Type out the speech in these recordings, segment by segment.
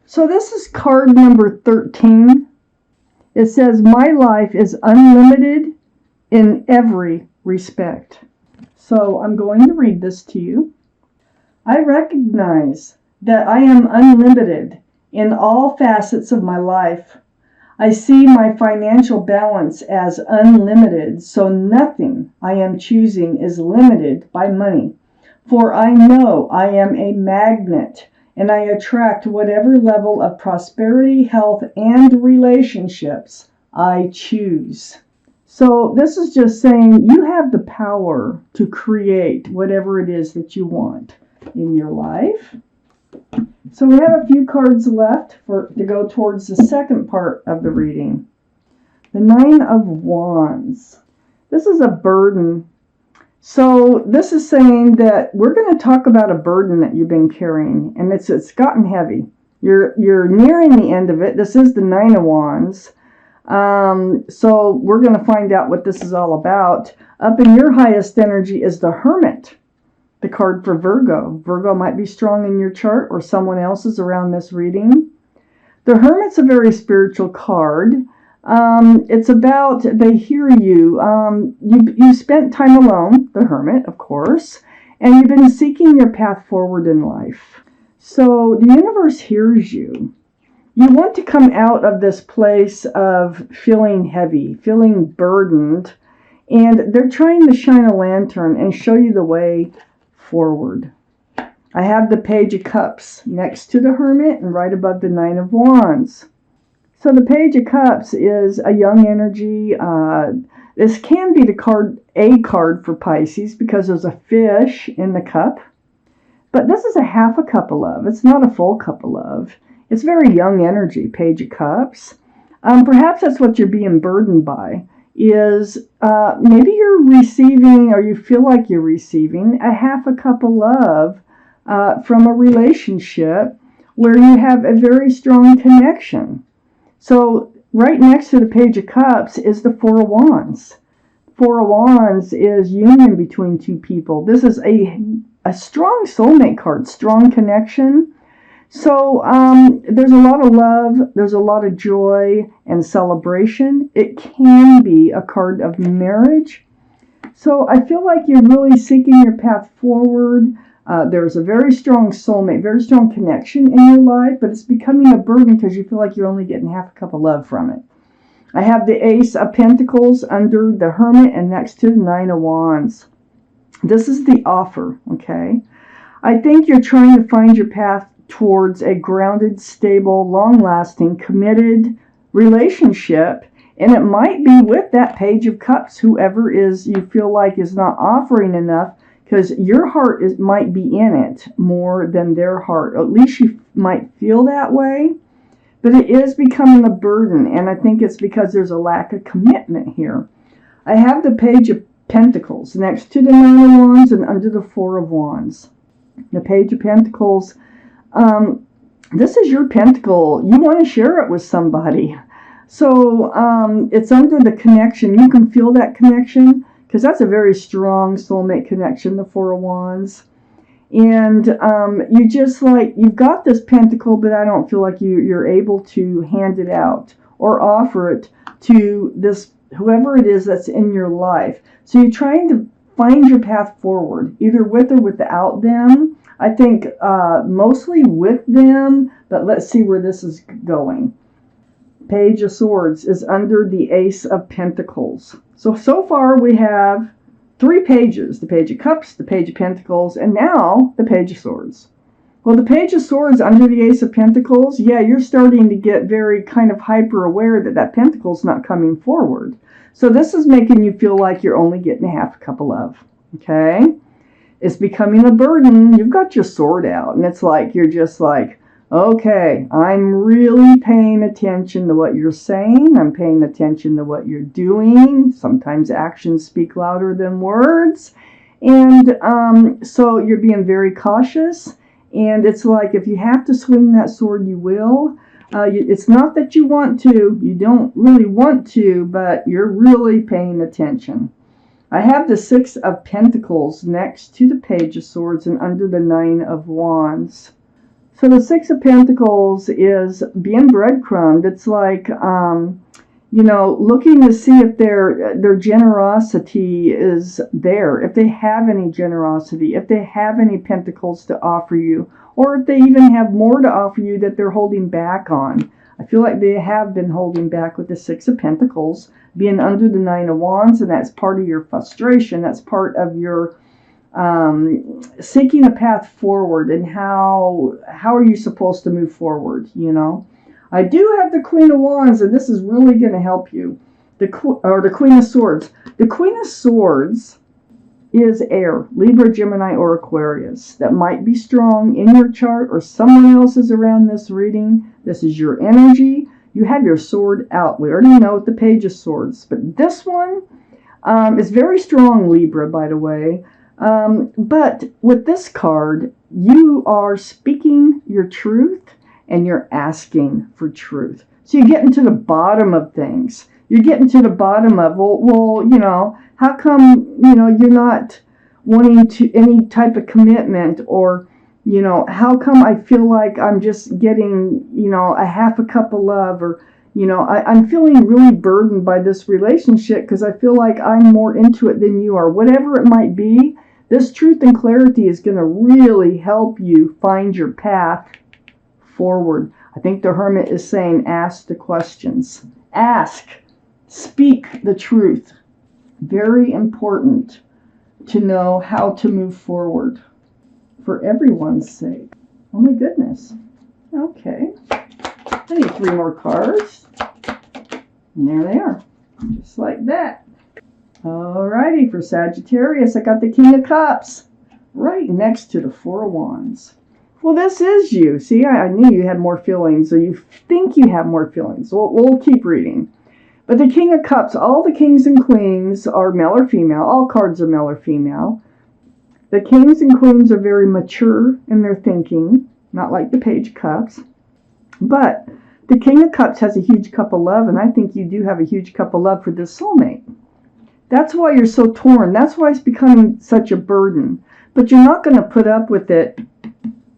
So this is card number 13. It says, my life is unlimited in every respect. So I'm going to read this to you. I recognize that I am unlimited in all facets of my life. I see my financial balance as unlimited, so nothing I am choosing is limited by money. For I know I am a magnet, and I attract whatever level of prosperity, health, and relationships I choose. So this is just saying you have the power to create whatever it is that you want in your life. So we have a few cards left to go towards the second part of the reading. The Nine of Wands. This is a burden. So this is saying that we're going to talk about a burden that you've been carrying, and it's gotten heavy. You're nearing the end of it. This is the Nine of Wands. So we're going to find out what this is all about. Up in your highest energy is the Hermit, the card for Virgo. Virgo might be strong in your chart or someone else's around this reading. The Hermit's a very spiritual card. It's about, they hear you. You spent time alone, the Hermit, of course, and you've been seeking your path forward in life. So the universe hears you. You want to come out of this place of feeling heavy, feeling burdened, and they're trying to shine a lantern and show you the way forward. I have the Page of Cups next to the Hermit and right above the Nine of Wands. So the Page of Cups is a young energy. This can be a card for Pisces because there's a fish in the cup. But this is a half a cup of love. It's not a full cup of love. It's very young energy, Page of Cups. Perhaps that's what you're being burdened by, is maybe you're receiving, or you feel like you're receiving, a half a cup of love from a relationship where you have a very strong connection. So right next to the Page of Cups is the Four of Wands. Four of Wands is union between two people. This is a strong soulmate card, strong connection. So there's a lot of love, there's a lot of joy and celebration. It can be a card of marriage. So I feel like you're really seeking your path forward. There's a very strong soulmate, very strong connection in your life, but it's becoming a burden because you feel like you're only getting half a cup of love from it. I have the Ace of Pentacles under the Hermit and next to the Nine of Wands. This is the offer, okay? I think you're trying to find your path towards a grounded, stable, long-lasting, committed relationship, and it might be with that Page of Cups, whoever is you feel like is not offering enough, because your heart might be in it more than their heart. At least you might feel that way, but it is becoming a burden, and I think it's because there's a lack of commitment here. I have the Page of Pentacles next to the Nine of Wands and under the Four of Wands. The Page of Pentacles, this is your pentacle. You want to share it with somebody. So it's under the connection. You can feel that connection because that's a very strong soulmate connection, the Four of Wands. And you just you've got this pentacle, but I don't feel like you're able to hand it out or offer it to this whoever it is that's in your life. So you're trying to find your path forward, either with or without them. I think mostly with them, but let's see where this is going. Page of Swords is under the Ace of Pentacles. So far we have 3 pages, the Page of Cups, the Page of Pentacles, and now the Page of Swords. Well, the Page of Swords under the Ace of Pentacles, yeah, you're starting to get very kind of hyper aware that Pentacle's not coming forward. So this is making you feel like you're only getting half a cup of love, okay? It's becoming a burden. You've got your sword out, and it's like you're just like, okay, I'm really paying attention to what you're saying. I'm paying attention to what you're doing. Sometimes actions speak louder than words. And so you're being very cautious. And it's like if you have to swing that sword, you will. It's not that you want to. You don't really want to, but you're really paying attention. I have the Six of Pentacles next to the Page of Swords and under the Nine of Wands. So the Six of Pentacles is being breadcrumbed. It's like, looking to see if their generosity is there, if they have any generosity, if they have any pentacles to offer you, or if they even have more to offer you that they're holding back on. I feel like they have been holding back with the Six of Pentacles, being under the Nine of Wands, and that's part of your frustration. That's part of your seeking a path forward, and how are you supposed to move forward, I do have the Queen of Wands, and this is really going to help you. The Queen of Swords. The Queen of Swords is air, Libra, Gemini, or Aquarius. That might be strong in your chart, or someone else is around this reading. This is your energy. You have your sword out. We already know the Page of Swords. But this one is very strong, Libra, by the way. But with this card, you are speaking your truth, and you're asking for truth. So you're getting to the bottom of things. You're getting to the bottom of, how come, you're not wanting to any type of commitment, or, how come I feel like I'm just getting, a half a cup of love, or, I'm feeling really burdened by this relationship because I feel like I'm more into it than you are. Whatever it might be, this truth and clarity is going to really help you find your path forward. I think the Hermit is saying, ask the questions. Ask. Speak the truth. Very important to know how to move forward for everyone's sake. Oh my goodness. Okay. I need 3 more cards. And there they are. Just like that. Alrighty, for Sagittarius, I got the King of Cups right next to the Four of Wands. Well, this is you. See, I knew you had more feelings, so you think you have more feelings. We'll keep reading. But the King of Cups, all the kings and queens are male or female. All cards are male or female. The kings and queens are very mature in their thinking, not like the Page of Cups. But the King of Cups has a huge cup of love, and I think you do have a huge cup of love for this soulmate. That's why you're so torn. That's why it's becoming such a burden. But you're not going to put up with it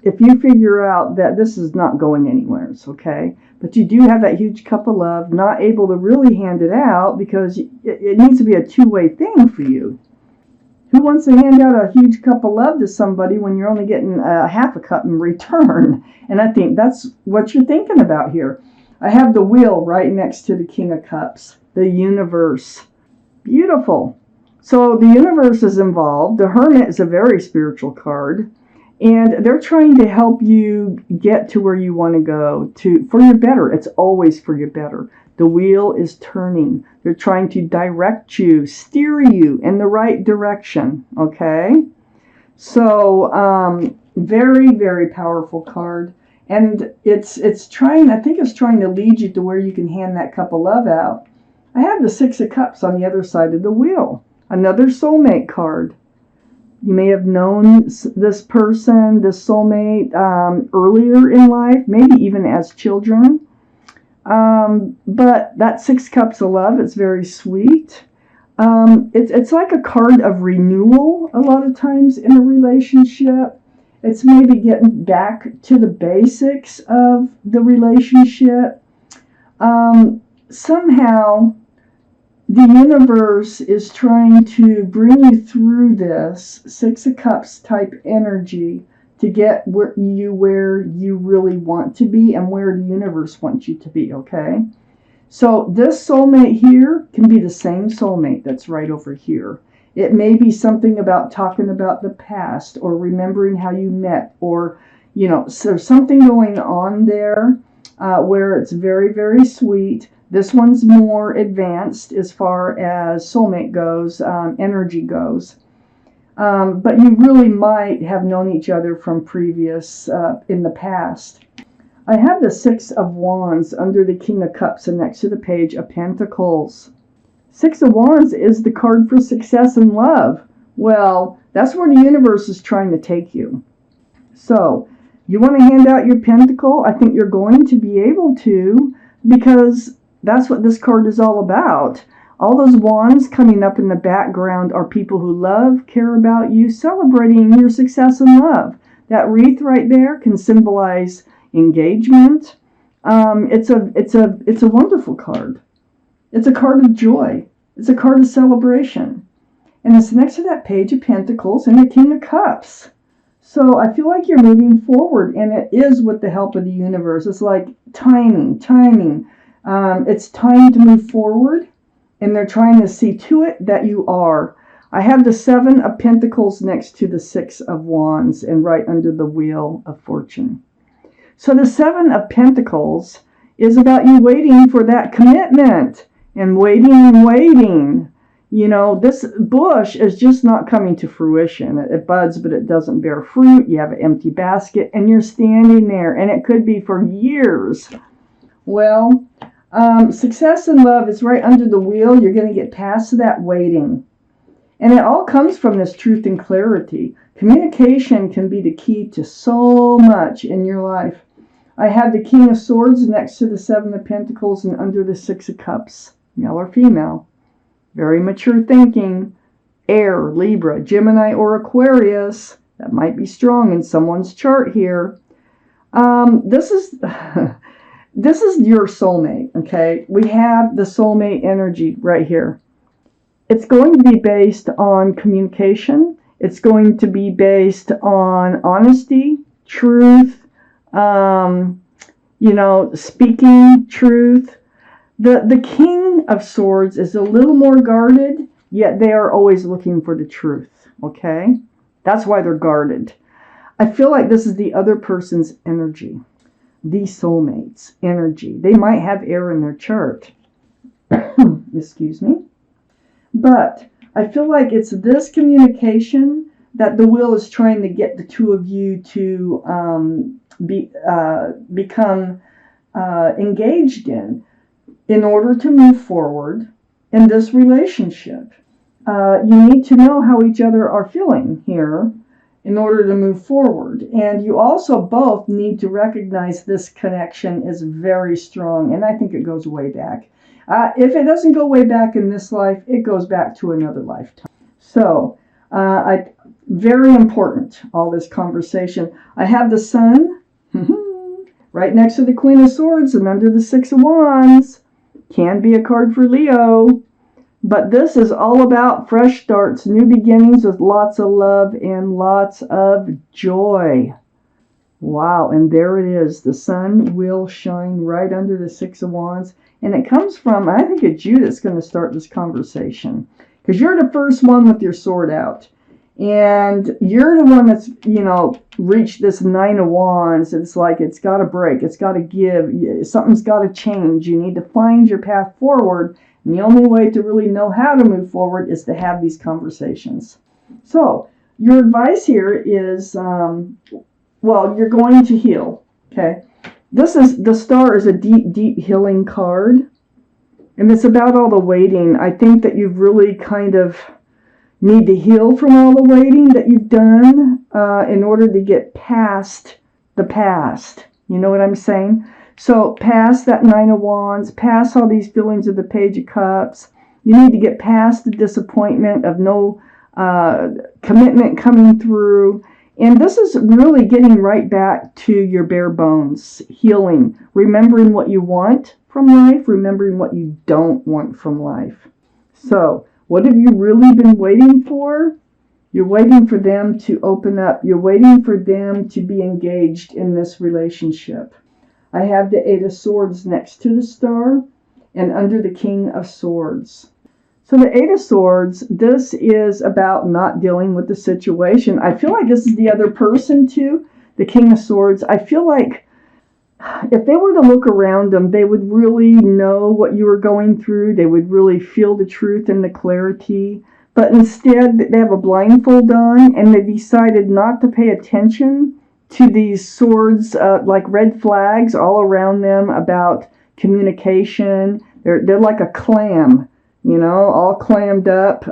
if you figure out that this is not going anywhere, okay? But you do have that huge cup of love, not able to really hand it out because it needs to be a two-way thing for you. Who wants to hand out a huge cup of love to somebody when you're only getting a half a cup in return? And I think that's what you're thinking about here. I have the Wheel right next to the King of Cups, the universe. Beautiful. So the universe is involved. The Hermit is a very spiritual card. And they're trying to help you get to where you want to go for your better. It's always for your better. The wheel is turning. They're trying to direct you, steer you in the right direction. Okay? So, very, very powerful card. And it's trying, I think it's trying to lead you to where you can hand that cup of love out. I have the Six of Cups on the other side of the wheel. Another soulmate card. You may have known this person, this soulmate, earlier in life, maybe even as children. But that Six Cups of Love is very sweet. It's like a card of renewal a lot of times in a relationship. It's maybe getting back to the basics of the relationship. Somehow, the universe is trying to bring you through this Six of Cups type energy to get where you really want to be and where the universe wants you to be, okay? So this soulmate here can be the same soulmate that's right over here. It may be something about talking about the past or remembering how you met, or, so something going on there where it's very, very sweet. This one's more advanced as far as soulmate goes, energy goes. But you really might have known each other from previous, in the past. I have the Six of Wands under the King of Cups and next to the Page of Pentacles. Six of Wands is the card for success and love. Well, that's where the universe is trying to take you. So, you want to hand out your pentacle? I think you're going to be able to, because that's what this card is all about. All those wands coming up in the background are people who love, care about you, celebrating your success and love. That wreath right there can symbolize engagement. It's a wonderful card. It's a card of joy. It's a card of celebration. And it's next to that Page of Pentacles and the King of Cups. So I feel like you're moving forward, and it is with the help of the universe. It's like timing. It's time to move forward, and they're trying to see to it that you are. I have the Seven of Pentacles next to the Six of Wands and right under the Wheel of Fortune. So the Seven of Pentacles is about you waiting for that commitment and waiting. You know, this bush is just not coming to fruition. It buds, but it doesn't bear fruit. You have an empty basket, and you're standing there, and it could be for years. Well, success in love is right under the wheel. You're going to get past that waiting. And it all comes from this truth and clarity. Communication can be the key to so much in your life. I have the King of Swords next to the Seven of Pentacles and under the Six of Cups, male or female. Very mature thinking. Air, Libra, Gemini, or Aquarius. That might be strong in someone's chart here. This is your soulmate, okay? We have the soulmate energy right here. It's going to be based on communication. It's going to be based on honesty, truth, speaking truth. The King of Swords is a little more guarded, yet they are always looking for the truth, okay? That's why they're guarded. I feel like this is the other person's energy, the soulmate's energy. They might have air in their chart. Excuse me. But I feel like it's this communication that the wheel is trying to get the two of you to become engaged in order to move forward in this relationship. You need to know how each other are feeling here in order to move forward. And you also both need to recognize this connection is very strong. And I think it goes way back. If it doesn't go way back in this life, it goes back to another lifetime. So, very important, all this conversation. I have the Sun right next to the Queen of Swords and under the Six of Wands. Can be a card for Leo. But this is all about fresh starts, new beginnings with lots of love and lots of joy. Wow, and there it is. The sun will shine right under the Six of Wands. And it comes from, I think it's you that's going to start this conversation. Because you're the first one with your sword out. And you're the one that's, reached this Nine of Wands. It's like it's got to break. It's got to give. Something's got to change. You need to find your path forward. And the only way to really know how to move forward is to have these conversations. So, your advice here is, you're going to heal. Okay? The Star is a deep, deep healing card. And it's about all the waiting. I think that you've really kind of need to heal from all the waiting that you've done in order to get past the past. You know what I'm saying? So past that Nine of Wands, past all these feelings of the Page of Cups. You need to get past the disappointment of no commitment coming through. And this is really getting right back to your bare bones, healing, remembering what you want from life, remembering what you don't want from life. So, what have you really been waiting for? You're waiting for them to open up. You're waiting for them to be engaged in this relationship. I have the Eight of Swords next to the Star and under the King of Swords. So the Eight of Swords, this is about not dealing with the situation. I feel like this is the other person too, the King of Swords. I feel like if they were to look around them, they would really know what you were going through. They would really feel the truth and the clarity. But instead, they have a blindfold on, and they decided not to pay attention to these swords, like red flags all around them about communication. They're like a clam, all clammed up.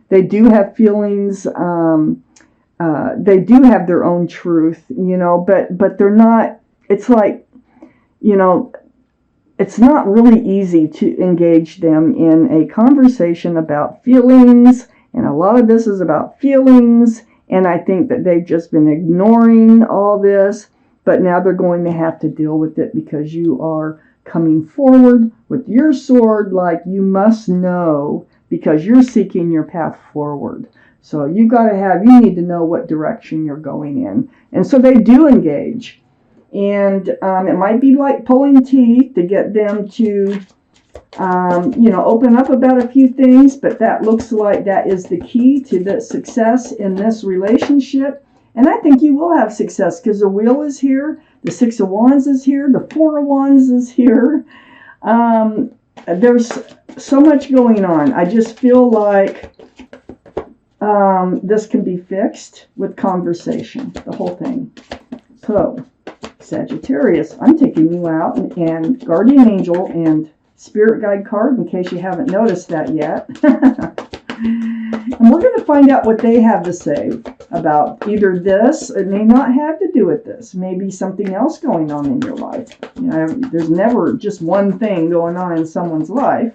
They do have feelings. They do have their own truth, but they're not. It's like, it's not really easy to engage them in a conversation about feelings. And a lot of this is about feelings And I think that they've just been ignoring all this, but now they're going to have to deal with it because you are coming forward with your sword like you must know, because you're seeking your path forward. So you need to know what direction you're going in. And so they do engage. And it might be like pulling teeth to get them to, open up about a few things, but that looks like that is the key to the success in this relationship. And I think you will have success because the Wheel is here, the Six of Wands is here, the Four of Wands is here. There's so much going on. I just feel like this can be fixed with conversation, the whole thing. So, Sagittarius, I'm taking you out and Guardian Angel and Spirit Guide card in case you haven't noticed that yet. And we're going to find out what they have to say about either this. It may not have to do with this. Maybe something else going on in your life. There's never just one thing going on in someone's life.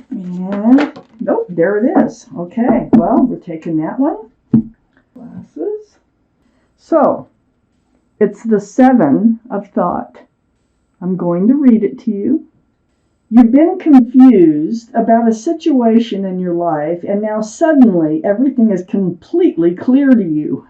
And, nope, there it is. Okay, well, we're taking that one. Glasses. So, it's the Seven of Thought. I'm going to read it to you. You've been confused about a situation in your life, and now suddenly everything is completely clear to you.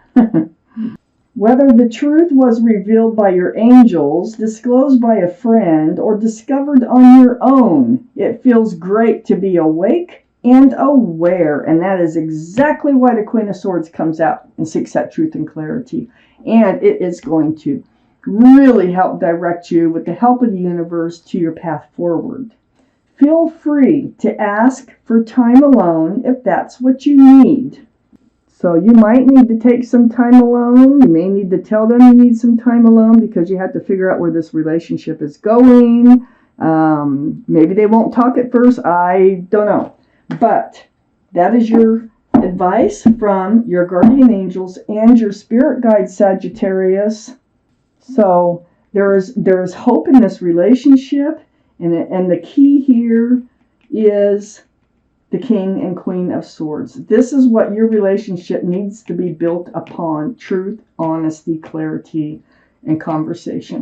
Whether the truth was revealed by your angels, disclosed by a friend, or discovered on your own, it feels great to be awake and aware. And that is exactly why the Queen of Swords comes out and seeks that truth and clarity. And it is going to really help direct you with the help of the universe to your path forward. Feel free to ask for time alone if that's what you need. So you might need to take some time alone. You may need to tell them you need some time alone because you have to figure out where this relationship is going. Maybe they won't talk at first. I don't know. But that is your advice from your guardian angels and your spirit guide, Sagittarius. So there is hope in this relationship, and the key here is the King and Queen of Swords. This is what your relationship needs to be built upon: truth, honesty, clarity, and conversation.